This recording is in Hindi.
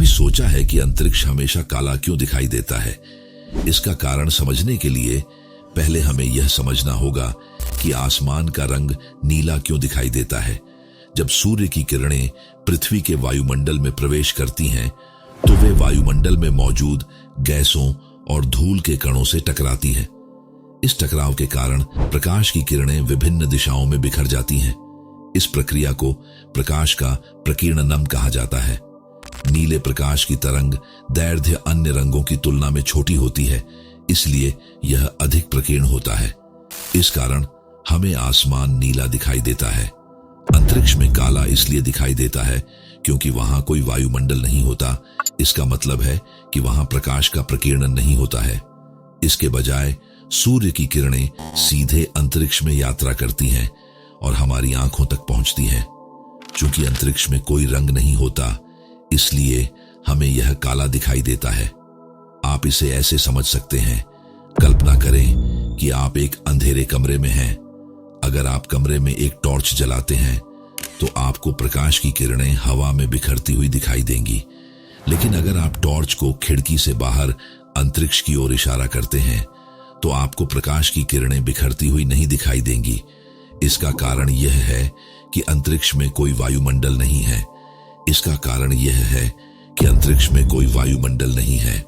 सोचा है कि अंतरिक्ष हमेशा काला क्यों दिखाई देता है? इसका कारण समझने के लिए पहले हमें यह समझना होगा कि आसमान का रंग नीला क्यों दिखाई देता है। जब सूर्य की किरणें पृथ्वी के वायुमंडल में प्रवेश करती हैं, तो वे वायुमंडल में मौजूद गैसों और धूल के कणों से टकराती हैं। इस टकराव के कारण प्रकाश की किरणें विभिन्न दिशाओं में बिखर जाती हैं। इस प्रक्रिया को प्रकाश का प्रकीर्णनम कहा जाता है। नीले प्रकाश की तरंग दैर्ध्य अन्य रंगों की तुलना में छोटी होती है, इसलिए यह अधिक प्रकीर्ण होता है। इस कारण हमें आसमान नीला दिखाई देता है। अंतरिक्ष में काला इसलिए दिखाई देता है क्योंकि वहां कोई वायुमंडल नहीं होता। इसका मतलब है कि वहां प्रकाश का प्रकीर्णन नहीं होता है। इसके बजाय सूर्य की किरणें सीधे अंतरिक्ष में यात्रा करती हैं और हमारी आंखों तक पहुंचती हैं। चूंकि अंतरिक्ष में कोई रंग नहीं होता, इसलिए हमें यह काला दिखाई देता है। आप इसे ऐसे समझ सकते हैं। कल्पना करें कि आप एक अंधेरे कमरे में हैं। अगर आप कमरे में एक टॉर्च जलाते हैं तो आपको प्रकाश की किरणें हवा में बिखरती हुई दिखाई देंगी। लेकिन अगर आप टॉर्च को खिड़की से बाहर अंतरिक्ष की ओर इशारा करते हैं तो आपको प्रकाश की किरणें बिखरती हुई नहीं दिखाई देंगी। इसका कारण यह है कि अंतरिक्ष में कोई वायुमंडल नहीं है। इसका कारण यह है कि अंतरिक्ष में कोई वायुमंडल नहीं है।